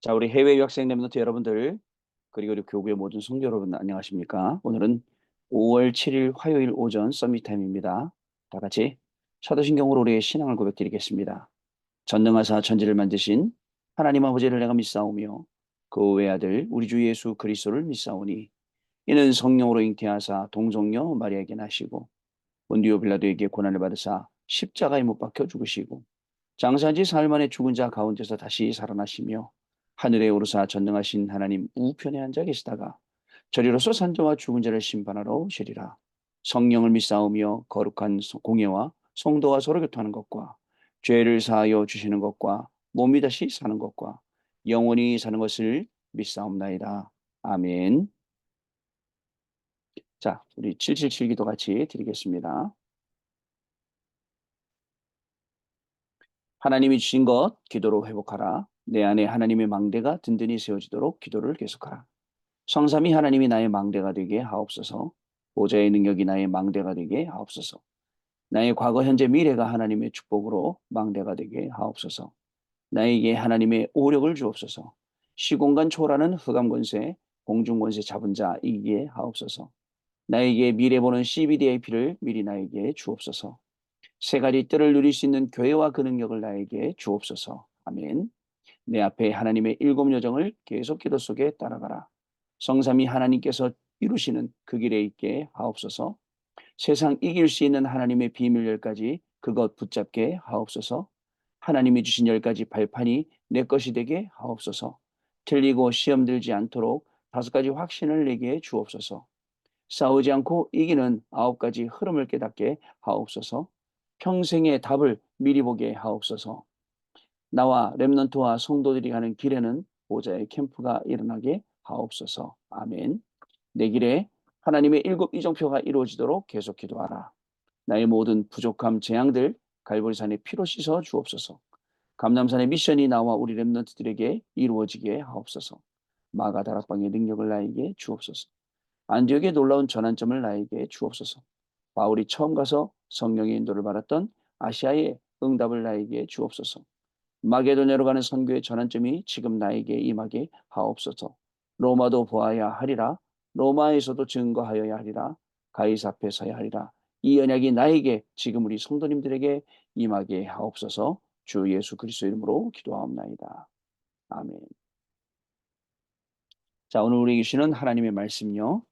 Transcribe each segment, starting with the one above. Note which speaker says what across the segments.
Speaker 1: 자, 우리 해외 유학생 랩런트 여러분들, 그리고 우리 교구의 모든 성도 여러분, 안녕하십니까? 오늘은 5월 7일 화요일 오전 서밋 타임입니다. 다 같이 사도신경으로 우리의 신앙을 고백드리겠습니다. 전능하사 천지를 만드신 하나님 아버지를 내가 믿사오며 그 외아들 우리 주 예수 그리스도를 믿사오니 이는 성령으로 잉태하사 동정녀 마리아에게 나시고 본디오 빌라도에게 고난을 받으사 십자가에 못 박혀 죽으시고 장사한 지 사흘 만에 죽은 자 가운데서 다시 살아나시며 하늘에 오르사 전능하신 하나님 우편에 앉아 계시다가 저리로서 산자와 죽은 자를 심판하러 오시리라. 성령을 믿사오며 거룩한 공예와 성도와 서로 교통하는 것과 죄를 사하여 주시는 것과 몸이 다시 사는 것과 영원히 사는 것을 믿사옵나이다. 아멘. 자, 우리 777 기도 같이 드리겠습니다. 하나님이 주신 것 기도로 회복하라. 내 안에 하나님의 망대가 든든히 세워지도록 기도를 계속하라. 성삼위 하나님이 나의 망대가 되게 하옵소서. 보좌의 능력이 나의 망대가 되게 하옵소서. 나의 과거, 현재, 미래가 하나님의 축복으로 망대가 되게 하옵소서. 나에게 하나님의 오력을 주옵소서. 시공간 초월하는 흑암 권세, 공중 권세 잡은 자 이기게 하옵소서. 나에게 미래 보는 CBDIP를 미리 나에게 주옵소서. 세 가지 뜰을 누릴 수 있는 교회와 그 능력을 나에게 주옵소서. 아멘. 내 앞에 하나님의 일곱 여정을 계속 기도 속에 따라가라. 성삼위 하나님께서 이루시는 그 길에 있게 하옵소서. 세상 이길 수 있는 하나님의 비밀 열 가지 그것 붙잡게 하옵소서. 하나님이 주신 열 가지 발판이 내 것이 되게 하옵소서. 틀리고 시험 들지 않도록 다섯 가지 확신을 내게 주옵소서. 싸우지 않고 이기는 아홉 가지 흐름을 깨닫게 하옵소서. 평생의 답을 미리 보게 하옵소서. 나와 렘넌트와 성도들이 가는 길에는 보좌의 캠프가 일어나게 하옵소서. 아멘. 내 길에 하나님의 일곱 이정표가 이루어지도록 계속 기도하라. 나의 모든 부족함, 재앙들 갈보리산에 피로 씻어 주옵소서. 감남산의 미션이 나와 우리 렘넌트들에게 이루어지게 하옵소서. 마가다락방의 능력을 나에게 주옵소서. 안디옥의 놀라운 전환점을 나에게 주옵소서. 바울이 처음 가서 성령의 인도를 받았던 아시아의 응답을 나에게 주옵소서. 마게도냐로 가는 선교의 전환점이 지금 나에게 임하게 하옵소서. 로마도 보아야 하리라. 로마에서도 증거하여야 하리라. 가이사 앞에 서야 하리라. 이 언약이 나에게 지금 우리 성도님들에게 임하게 하옵소서. 주 예수 그리스도 이름으로 기도하옵나이다. 아멘. 자, 오늘 우리에게 주시는 하나님의 말씀요.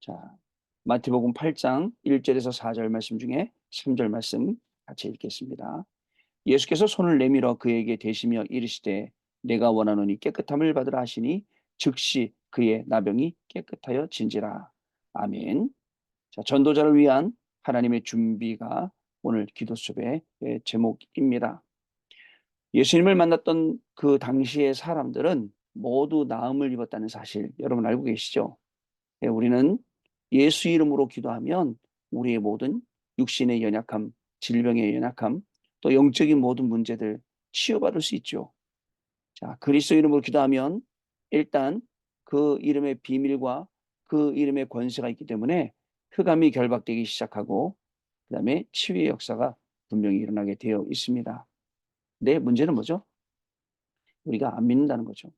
Speaker 1: 자, 마태복음 8장 1절에서 4절 말씀 중에 3절 말씀 같이 읽겠습니다. 예수께서 손을 내밀어 그에게 대시며 이르시되 내가 원하노니 깨끗함을 받으라 하시니 즉시 그의 나병이 깨끗하여 진지라. 아멘. 자, 전도자를 위한 하나님의 준비가 오늘 기도 수업의 제목입니다. 예수님을 만났던 그 당시의 사람들은 모두 나음을 입었다는 사실 여러분 알고 계시죠? 우리는 예수 이름으로 기도하면 우리의 모든 육신의 연약함, 질병의 연약함, 또 영적인 모든 문제들 치유받을 수 있죠. 자, 그리스도 이름으로 기도하면 일단 그 이름의 비밀과 그 이름의 권세가 있기 때문에 흑암이 결박되기 시작하고 그다음에 치유의 역사가 분명히 일어나게 되어 있습니다. 네, 문제는 뭐죠? 우리가 안 믿는다는 거죠.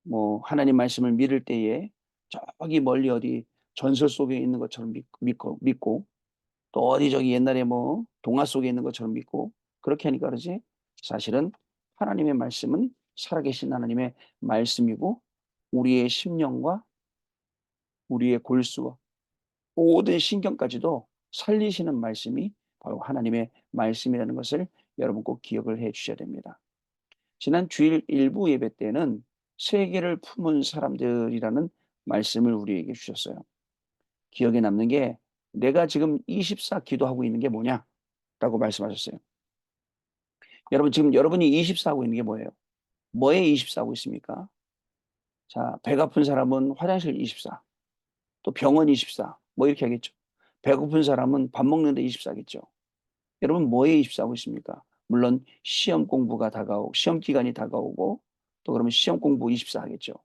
Speaker 1: 뭐 하나님 말씀을 믿을 때에 저기 멀리 어디 전설 속에 있는 것처럼 믿고 또 어디 저기 옛날에 뭐 동화 속에 있는 것처럼 믿고 그렇게 하니까 그러지 사실은 하나님의 말씀은 살아계신 하나님의 말씀이고 우리의 심령과 우리의 골수와 모든 신경까지도 살리시는 말씀이 바로 하나님의 말씀이라는 것을 여러분 꼭 기억을 해 주셔야 됩니다. 지난 주일 일부 예배 때는 세계를 품은 사람들이라는 말씀을 우리에게 주셨어요. 기억에 남는 게 내가 지금 24 기도하고 있는 게 뭐냐라고 말씀하셨어요. 여러분 지금 여러분이 24 하고 있는 게 뭐예요? 뭐에 24 하고 있습니까? 자, 배가 아픈 사람은 화장실 24, 또 병원 24, 뭐 이렇게 하겠죠. 배고픈 사람은 밥 먹는데 24겠죠. 여러분 뭐에 24 하고 있습니까? 물론 시험 공부가 다가오고 시험 기간이 다가오고 또 그러면 시험 공부 24 하겠죠.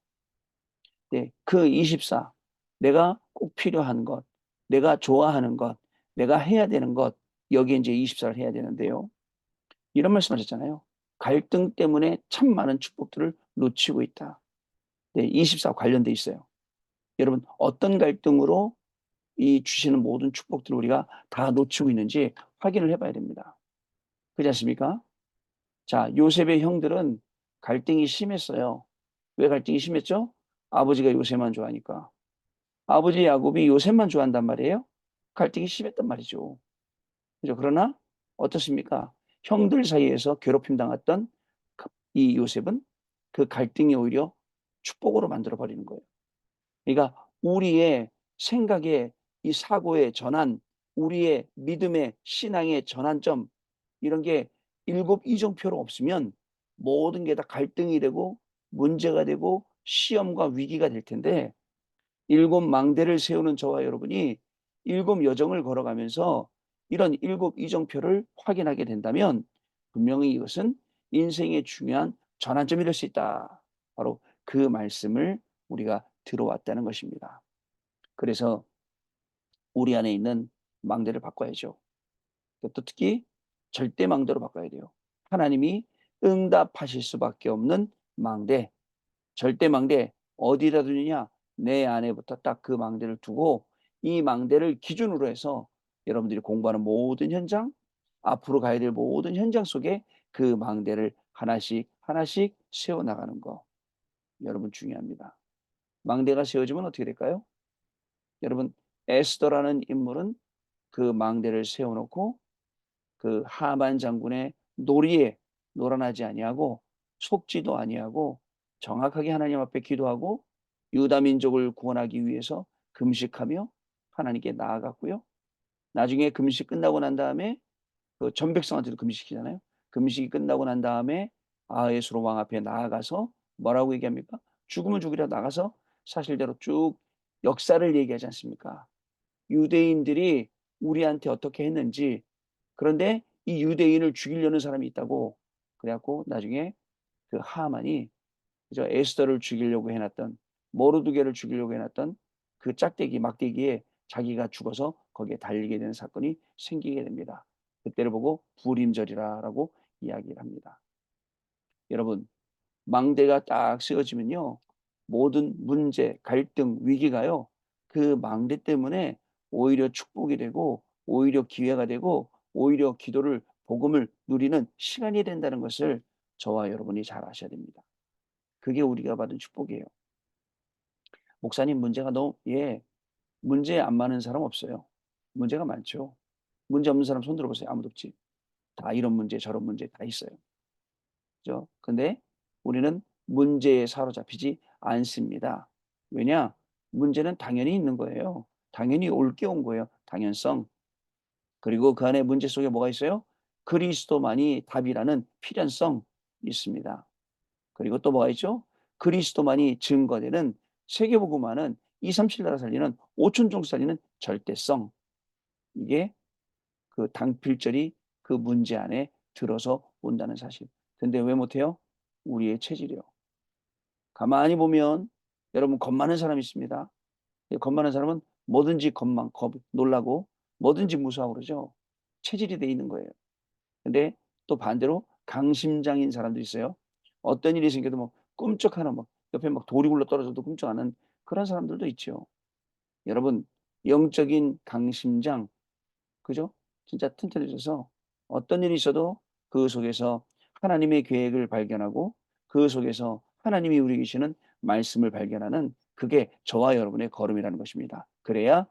Speaker 1: 네, 그 24, 내가 꼭 필요한 것, 내가 좋아하는 것, 내가 해야 되는 것, 여기에 이제 24를 해야 되는데요. 이런 말씀 하셨잖아요. 갈등 때문에 참 많은 축복들을 놓치고 있다. 네, 24 관련돼 있어요. 여러분 어떤 갈등으로 이 주시는 모든 축복들을 우리가 다 놓치고 있는지 확인을 해 봐야 됩니다. 그렇지 않습니까? 자, 요셉의 형들은 갈등이 심했어요. 왜 갈등이 심했죠? 아버지가 요셉만 좋아하니까. 아버지 야곱이 요셉만 좋아한단 말이에요. 갈등이 심했단 말이죠. 그죠? 그러나 어떻습니까? 형들 사이에서 괴롭힘 당했던 이 요셉은 그 갈등이 오히려 축복으로 만들어 버리는 거예요. 그러니까 우리의 생각의 이 사고의 전환, 우리의 믿음의 신앙의 전환점, 이런 게 일곱 이정표로 없으면 모든 게 다 갈등이 되고 문제가 되고 시험과 위기가 될 텐데, 일곱 망대를 세우는 저와 여러분이 일곱 여정을 걸어가면서 이런 일곱 이정표를 확인하게 된다면 분명히 이것은 인생의 중요한 전환점이 될 수 있다. 바로 그 말씀을 우리가 들어왔다는 것입니다. 그래서 우리 안에 있는 망대를 바꿔야죠. 또 특히 절대 망대로 바꿔야 돼요. 하나님이 응답하실 수밖에 없는 망대, 절대 망대 어디다 두느냐? 내 안에부터 딱 그 망대를 두고 이 망대를 기준으로 해서 여러분들이 공부하는 모든 현장, 앞으로 가야 될 모든 현장 속에 그 망대를 하나씩 하나씩 세워 나가는 거, 여러분 중요합니다. 망대가 세워지면 어떻게 될까요? 여러분, 에스더라는 인물은 그 망대를 세워 놓고 그 하만 장군의 놀이에 놀아나지 아니하고 속지도 아니하고 정확하게 하나님 앞에 기도하고 유다 민족을 구원하기 위해서 금식하며 하나님께 나아갔고요. 나중에 금식 끝나고 난 다음에 그 전 백성한테도 금식시키잖아요. 금식이 끝나고 난 다음에 아하수로 왕 앞에 나아가서 뭐라고 얘기합니까? 죽으면 죽으려 나가서 사실대로 쭉 역사를 얘기하지 않습니까? 유대인들이 우리한테 어떻게 했는지, 그런데 이 유대인을 죽이려는 사람이 있다고. 그래 갖고 나중에 그 하만이 그저 에스더를 죽이려고 해 놨던, 모르드게를 죽이려고 해 놨던 그 짝대기 막대기에 자기가 죽어서 거기에 달리게 되는 사건이 생기게 됩니다. 그때를 보고 불임절이라고 이야기를 합니다. 여러분, 망대가 딱 세워지면요, 모든 문제, 갈등, 위기가요, 그 망대 때문에 오히려 축복이 되고 오히려 기회가 되고 오히려 기도를 복음을 누리는 시간이 된다는 것을 저와 여러분이 잘 아셔야 됩니다. 그게 우리가 받은 축복이에요. 목사님, 문제가 너무, 예, 문제 안 많은 사람 없어요. 문제가 많죠. 문제 없는 사람 손 들어보세요. 아무도 없지. 다 이런 문제 저런 문제 다 있어요. 그죠? 근데 우리는 문제에 사로잡히지 않습니다. 왜냐? 문제는 당연히 있는 거예요. 당연히 올 게 온 거예요. 당연성. 그리고 그 안에 문제 속에 뭐가 있어요? 그리스도만이 답이라는 필연성 있습니다. 그리고 또 뭐가 있죠? 그리스도만이 증거되는, 세계복음화는 237 나라 살리는, 5천 종 살리는 절대성. 이게 그 당필절이 그 문제 안에 들어서 온다는 사실. 근데 왜 못해요? 우리의 체질이요. 가만히 보면 여러분 겁 많은 사람이 있습니다. 겁 많은 사람은 뭐든지 놀라고 뭐든지 무서워하고 그러죠. 체질이 돼 있는 거예요. 근데 또 반대로 강심장인 사람도 있어요. 어떤 일이 생겨도 뭐 꿈쩍 하나, 막 옆에 막 돌이 굴러 떨어져도 꿈쩍 안 하는 그런 사람들도 있죠. 여러분, 영적인 강심장, 그죠? 진짜 튼튼해져서 어떤 일이 있어도 그 속에서 하나님의 계획을 발견하고 그 속에서 하나님이 우리에게 주시는 말씀을 발견하는, 그게 저와 여러분의 걸음이라는 것입니다. 그래야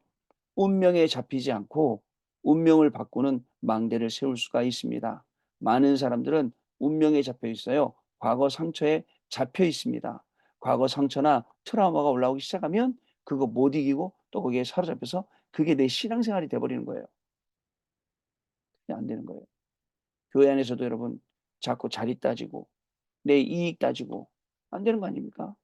Speaker 1: 운명에 잡히지 않고 운명을 바꾸는 망대를 세울 수가 있습니다. 많은 사람들은 운명에 잡혀 있어요. 과거 상처에 잡혀 있습니다. 과거 상처나 트라우마가 올라오기 시작하면 그거 못 이기고 또 거기에 사로잡혀서 그게 내 신앙생활이 돼 버리는 거예요. 그게 안 되는 거예요. 교회 안에서도 여러분 자꾸 자리 따지고 내 이익 따지고 안 되는 거 아닙니까?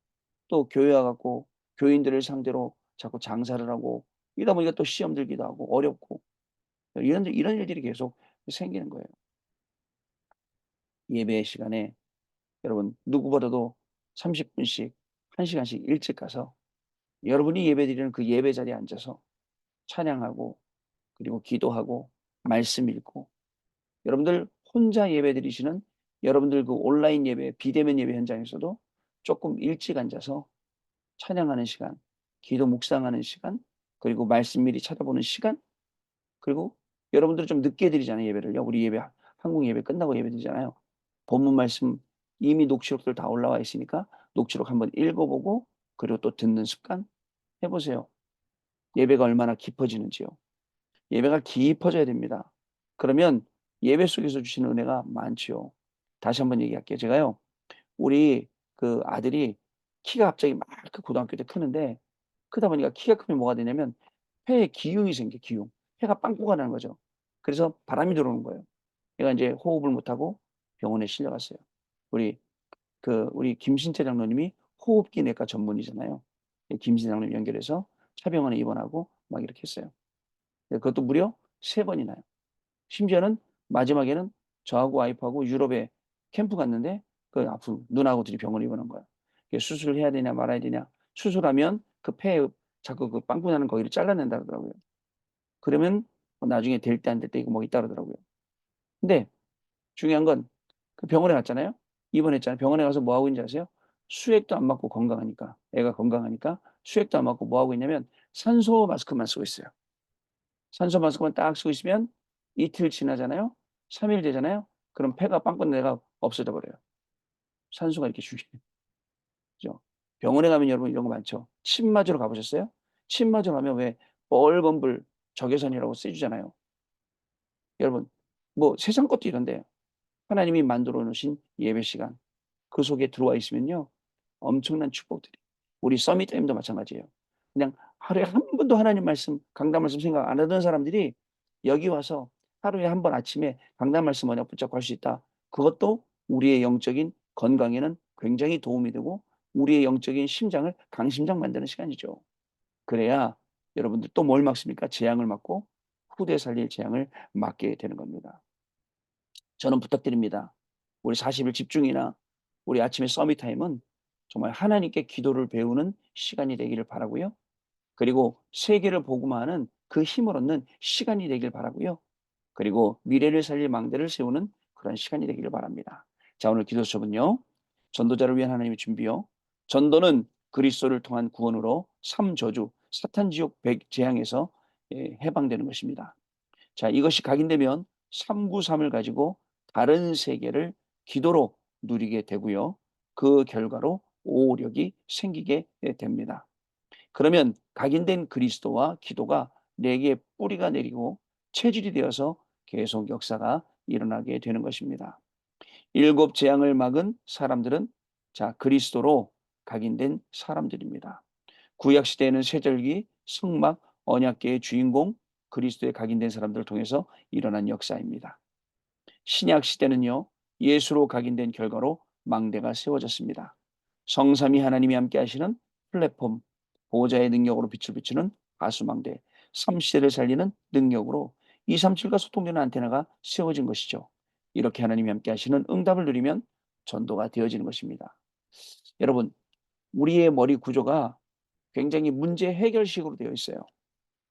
Speaker 1: 또 교회 와 갖고 교인들을 상대로 자꾸 장사를 하고 이러다 보니까 또 시험 들기도 하고 어렵고 이런 일들이 계속 생기는 거예요. 예배 시간에 여러분 누구보다도 30 분씩 1 시간씩 일찍 가서 여러분이 예배드리는 그 예배 자리에 앉아서 찬양하고 그리고 기도하고 말씀 읽고, 여러분들 혼자 예배드리시는 여러분들 그 온라인 예배, 비대면 예배 현장에서도 조금 일찍 앉아서 찬양하는 시간, 기도 묵상하는 시간, 그리고 말씀 미리 찾아보는 시간, 그리고 여러분들은 좀 늦게 드리잖아요, 예배를요. 우리 예배 한국 예배 끝나고 예배드리잖아요. 본문 말씀 이미 녹취록들 다 올라와 있으니까 녹취록 한번 읽어 보고 그리고 또 듣는 습관 해 보세요. 예배가 얼마나 깊어지는지요. 예배가 깊어져야 됩니다. 그러면 예배 속에서 주시는 은혜가 많지요. 다시 한번 얘기할게요. 제가요, 우리 그 아들이 키가 갑자기 막 그 고등학교 때 크는데, 크다 보니까 키가 크면 뭐가 되냐면 폐에 기흉이 생겨, 기흉. 폐가 빵꾸가 나는 거죠. 그래서 바람이 들어오는 거예요. 얘가 인제 호흡을 못하고 병원에 실려갔어요. 우리 우리 김신태 장로님이 호흡기 내과 전문의잖아요. 이 김신태 장로님 연결해서 차병원에 입원하고 막 이렇게 했어요. 예, 그것도 무려 3 번이나요. 심지어는 마지막에는 저하고 와이프하고 유럽에 캠프 갔는데 그 아픈 누나하고 둘이 병원에 입원한 거야. 이게 수술을 해야 되냐 말아야 되냐. 수술하면 그 폐에 자꾸 그 빵꾸 나는 거기를 잘라낸다 그러더라고요. 그러면 나중에 될 때 안 될 때 이거 뭐 있다 그러더라고요. 근데 중요한 건 그 병원에 갔잖아요. 입원했잖아요. 병원에 가서 뭐 하고 있는지 아세요? 수액도 안 맞고 건강하니까. 애가 건강하니까 수액도 안 맞고 뭐 하고 있냐면 산소 마스크만 쓰고 있어요. 산소 마스크만 딱 쓰고 있으면 이틀 지나잖아요. 3일 되잖아요. 그럼 폐가 빵꾸난 데가 없어져 버려요. 산소가 이렇게 중요해요. 그죠? 병원에 가면 여러분 이런 거 많죠. 침 맞으러 가 보셨어요? 침 맞으러 가면 왜 빨간 불 적외선이라고 써 주잖아요. 여러분 뭐 세상 것도 이런데 하나님이 만들어 놓으신 예배 시간 그 속에 들어와 있으면요, 엄청난 축복들이, 우리 서밋 타임도 마찬가지예요. 그냥 하루에 한 번도 하나님 말씀 강단 말씀 생각 안 하던 사람들이 여기 와서 하루에 한 번 아침에 강단 말씀 언약 붙잡고 할 수 있다. 그것도 우리의 영적인 건강에는 굉장히 도움이 되고 우리의 영적인 심장을 강심장 만드는 시간이죠. 그래야 여러분들 또 뭘 막습니까? 재앙을 막고 후대 살릴 재앙을 막게 되는 겁니다. 저는 부탁드립니다. 우리 40일 집중이나 우리 아침에 서밋 타임은 정말 하나님께 기도를 배우는 시간이 되기를 바라고요. 그리고 세계를 복음화하는 그 힘을 얻는 시간이 되길 바라고요. 그리고 미래를 살릴 망대를 세우는 그런 시간이 되기를 바랍니다. 자, 오늘 기도 수업은요, 전도자를 위한 하나님의 준비요. 전도는 그리스도를 통한 구원으로 삼저주, 사탄 지옥 백 재앙에서 해방되는 것입니다. 자, 이것이 각인되면 393을 가지고 다른 세계를 기도로 누리게 되고요. 그 결과로 오력이 생기게 됩니다. 그러면 각인된 그리스도와 기도가 내게 뿌리가 내리고 체질이 되어서 계속 역사가 일어나게 되는 것입니다. 7 재앙을 막은 사람들은 자, 그리스도로 각인된 사람들입니다. 구약 시대에는 세절기, 성막, 언약궤의 주인공 그리스도에 각인된 사람들을 통해서 일어난 역사입니다. 신약 시대는요, 예수로 각인된 결과로 망대가 세워졌습니다. 성삼위 하나님이 함께 하시는 플랫폼, 보호자의 능력으로 빛을 비추는 가수망대, 3시대를 살리는 능력으로 237과 소통되는 안테나가 세워진 것이죠. 이렇게 하나님이 함께 하시는 응답을 누리면 전도가 되어지는 것입니다. 여러분, 우리의 머리 구조가 굉장히 문제 해결식으로 되어 있어요.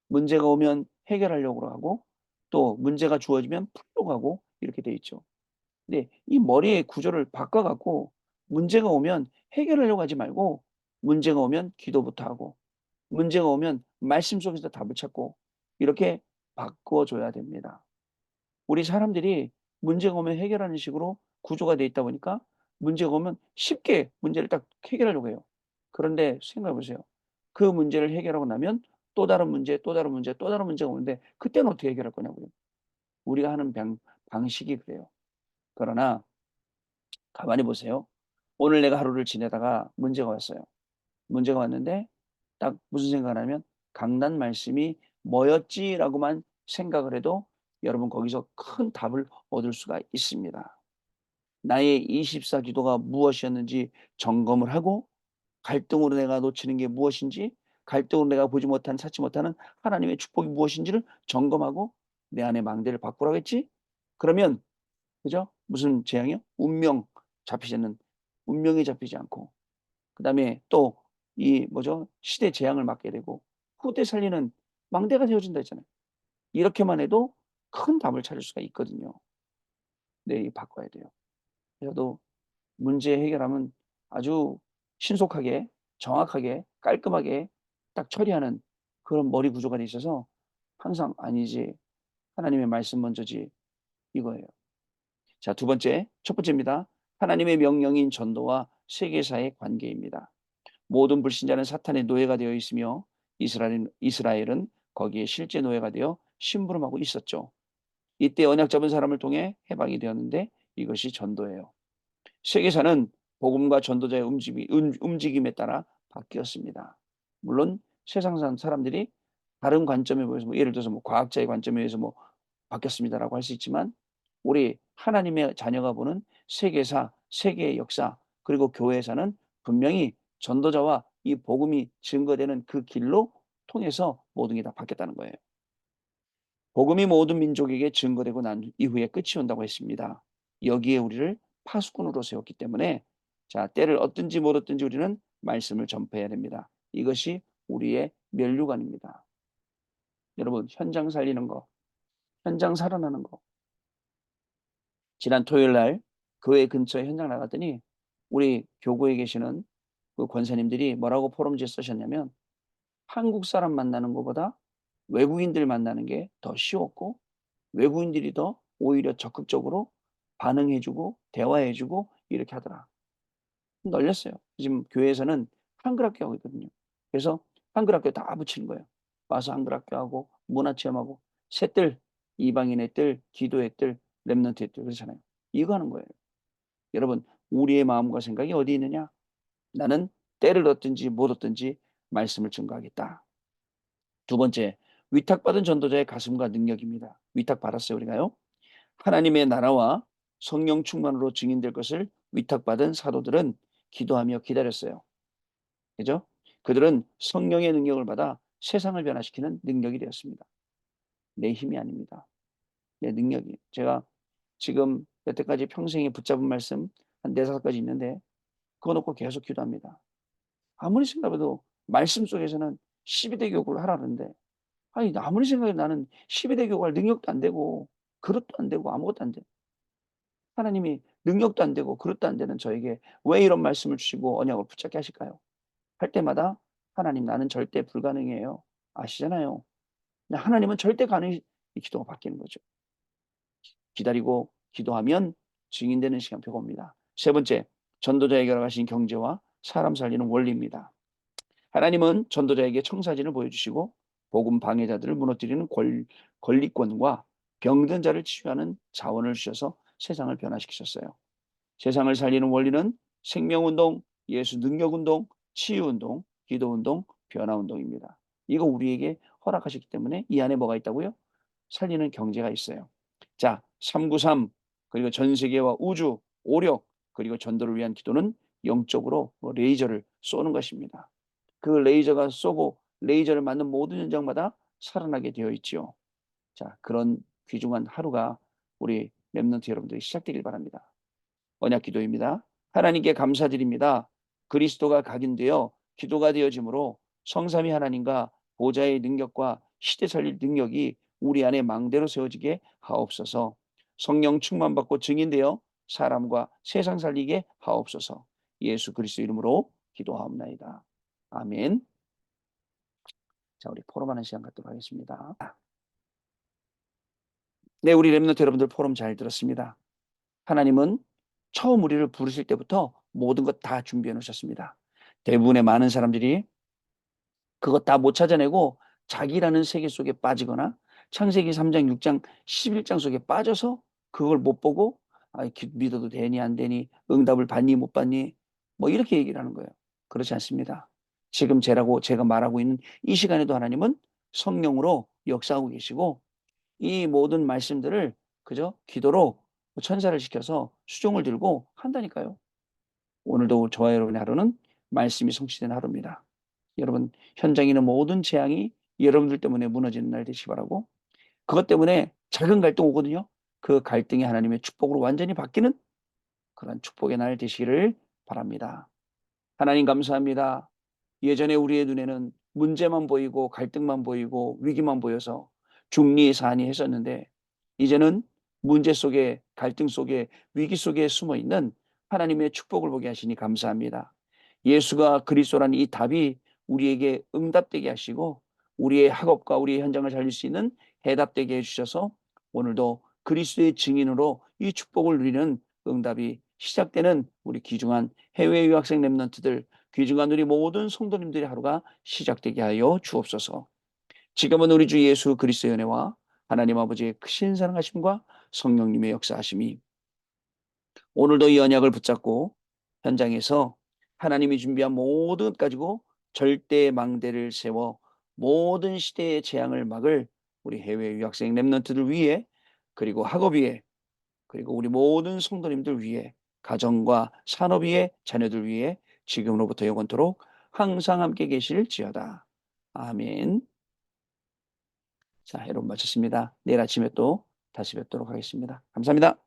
Speaker 1: 문제가 오면 해결하려고 하고 또 문제가 주어지면 풀려고 하고 이렇게 되어 있죠. 근데 이 머리의 구조를 바꿔 갖고 문제가 오면 해결하려고 하지 말고 문제가 오면 기도부터 하고 문제가 오면 말씀 속에서 답을 찾고 이렇게 바꿔 줘야 됩니다. 우리 사람들이 문제가 오면 해결하는 식으로 구조가 돼 있다 보니까 문제가 오면 쉽게 문제를 딱 해결하려고 해요. 그런데 생각해 보세요. 그 문제를 해결하고 나면 또 다른 문제, 또 다른 문제, 또 다른 문제가 오는데 그때는 어떻게 해결할 거냐고요. 우리가 하는 방식이 그래요. 그러나 가만히 보세요. 오늘 내가 하루를 지내다가 문제가 왔어요. 문제가 왔는데 딱 무슨 생각을 하면 '강단 말씀이 뭐였지?'라고만 생각을 해도 여러분 거기서 큰 답을 얻을 수가 있습니다. 나의 24 기도가 무엇이었는지 점검을 하고 갈등으로 내가 놓치는 게 무엇인지, 갈등으로 내가 보지 못한 찾지 못하는 하나님의 축복이 무엇인지를 점검하고 '내 안의 망대를 바꾸라겠지?' 그러면 그죠? 무슨 재앙이요? 운명이 잡히지 않고 그다음에 또 이 뭐죠? 시대 재앙을 맞게 되고 후대 살리는 망대가 세워진다 했잖아요. 이렇게만 해도 큰 답을 찾을 수가 있거든요. 네, 이 바꿔야 돼요. 그래도 문제 해결하면 아주 신속하게, 정확하게, 깔끔하게 딱 처리하는 그런 머리 구조가 돼 있어서 항상 아니지, 하나님의 말씀 먼저지, 이거예요. 자, 두 번째, 첫 번째입니다. 하나님의 명령인 전도와 세계사의 관계입니다. 모든 불신자는 사탄의 노예가 되어 있으며 이스라엘은 거기에 실제 노예가 되어 심부름하고 있었죠. 이때 언약 잡은 사람을 통해 해방이 되었는데 이것이 전도예요. 세계사는 복음과 전도자의 움직임에 따라 바뀌었습니다. 물론 세상 사람들이 다른 관점에 보여서 예를 들어서 과학자의 관점에 의해서 바뀌었습니다라고 할 수 있지만 우리 하나님의 자녀가 보는 세계사, 세계의 역사 그리고 교회사는 분명히 전도자와 이 복음이 증거되는 그 길로 통해서 모든 게 다 바뀌었다는 거예요. 복음이 모든 민족에게 증거되고 난 이후에 끝이 온다고 했습니다. 여기에 우리를 파수꾼으로 세웠기 때문에 자, 때를 얻든지 못 얻든지 우리는 말씀을 전파해야 됩니다. 이것이 우리의 면류관입니다. 여러분, 현장 살리는 거, 현장 살아나는 거. 지난 토요일 날 교회 근처에 현장 나갔더니 우리 교구에 계시는 그 권사님들이 뭐라고 포럼지에 쓰셨냐면 한국 사람 만나는 것보다 외국인들 만나는 게 더 쉬웠고 외국인들이 더 오히려 적극적으로 반응해 주고 대화해 주고 이렇게 하더라. 널렸어요. 지금 교회에서는 한글 학교 하고 있거든요. 그래서 한글 학교 다 붙이는 거예요. 와서 한글 학교 하고 문화 체험하고 셋들, 이방인의 뜰, 기도의 뜰, 렘넌트의 뜰 그렇잖아요. 이거 하는 거예요. 여러분, 우리의 마음과 생각이 어디 있느냐? 나는 때를 얻든지 못 얻든지 말씀을 증거하겠다. 두 번째, 위탁받은 전도자의 가슴과 능력입니다. 위탁받았어요, 우리가요. 하나님의 나라와 성령 충만으로 증인될 것을 위탁받은 사도들은 기도하며 기다렸어요. 그죠? 그들은 성령의 능력을 받아 세상을 변화시키는 능력이 되었습니다. 내 힘이 아닙니다. 내 능력이. 제가 지금 여태까지 평생에 붙잡은 말씀 한 4-5가지 있는데 그거 놓고 계속 기도합니다. 아무리 생각해도 말씀 속에서는 12대 교구를 하라는데 아니 아무리 생각해도 나는 12대 교구할 능력도 안 되고 그릇도 안 되고 아무것도 안 돼. 하나님이 능력도 안 되고 그릇도 안 되는 저에게 왜 이런 말씀을 주시고 언약을 붙잡게 하실까요? 할 때마다 하나님 나는 절대 불가능해요. 아시잖아요. 하나님은 절대 가능해. 이 기도가 바뀌는 거죠. 기다리고 기도하면 증인되는 시간표가 옵니다. 세 번째, 전도자에게 허락하신 경제와 사람 살리는 원리입니다. 하나님은 전도자에게 청사진을 보여주시고 복음 방해자들을 무너뜨리는 권리권과 병든 자를 치유하는 자원을 주셔서 세상을 변화시키셨어요. 세상을 살리는 원리는 생명운동, 예수 능력운동, 치유운동, 기도운동, 변화운동입니다. 이거 우리에게 허락하셨기 때문에 이 안에 뭐가 있다고요? 살리는 경제가 있어요. 자, 393 그리고 전 세계와 우주, 오력 그리고 전도를 위한 기도는 영적으로 레이저를 쏘는 것입니다. 그 레이저가 쏘고 레이저를 맞는 모든 현장마다 살아나게 되어 있지요. 자, 그런 귀중한 하루가 우리 렘넌트 여러분들이 시작되길 바랍니다. 언약 기도입니다. 하나님께 감사드립니다. 그리스도가 각인되어 기도가 되어지므로 성삼위 하나님과 보좌의 능력과 시대 살릴 능력이 우리 안에 망대로 세워지게 하옵소서. 성령 충만받고 증인되어 사람과 세상 살리게 하옵소서. 예수 그리스도 이름으로 기도하옵나이다. 아멘. 자, 우리 포럼하는 시간 갖도록 하겠습니다. 네, 우리 렘넌트 여러분들 포럼 잘 들었습니다. 하나님은 처음 우리를 부르실 때부터 모든 것 다 준비해 놓으셨습니다. 대부분의 많은 사람들이 그것 다 못 찾아내고 자기라는 세계 속에 빠지거나 창세기 3장, 6장, 11장 속에 빠져서 그걸 못 보고 믿어도 되니 안 되니 응답을 받니 못 받니 이렇게 얘기를 하는 거예요. 그렇지 않습니다. 지금 제가 말하고 있는 이 시간에도 하나님은 성령으로 역사하고 계시고 이 모든 말씀들을 그저 기도로 천사를 시켜서 수종을 들고 한다니까요. 오늘도 저와 여러분의 하루는 말씀이 성취된 하루입니다. 여러분 현장에 있는 모든 재앙이 여러분들 때문에 무너지는 날 되시기 바라고 그것 때문에 작은 갈등 오거든요. 그 갈등이 하나님의 축복으로 완전히 바뀌는 그런 축복의 날 되시기를 바랍니다. 하나님 감사합니다. 예전에 우리의 눈에는 문제만 보이고 갈등만 보이고 위기만 보여서 중리산이 했었는데 이제는 문제 속에 갈등 속에 위기 속에 숨어 있는 하나님의 축복을 보게 하시니 감사합니다. 예수가 그리스도라는 이 답이 우리에게 응답되게 하시고 우리의 학업과 우리의 현장을 살릴 수 있는 해답되게 해주셔서 오늘도 그리스도의 증인으로 이 축복을 누리는 응답이 시작되는 우리 귀중한 해외 유학생 랩런트들, 귀중한 우리 모든 성도님들의 하루가 시작되게 하여 주옵소서. 지금은 우리 주 예수 그리스도의 은혜와 하나님 아버지의 크신 사랑하심과 성령님의 역사하심이 오늘도 이 언약을 붙잡고 현장에서 하나님이 준비한 모든 것 가지고 절대 망대를 세워 모든 시대의 재앙을 막을 우리 해외 유학생 랩런트들 위해, 그리고 학업 위해, 그리고 우리 모든 성도님들 위해, 가정과 산업 위해, 자녀들 위해 지금으로부터 영원토록 항상 함께 계실지어다. 아멘. 자, 여러분 마쳤습니다. 내일 아침에 또 다시 뵙도록 하겠습니다. 감사합니다.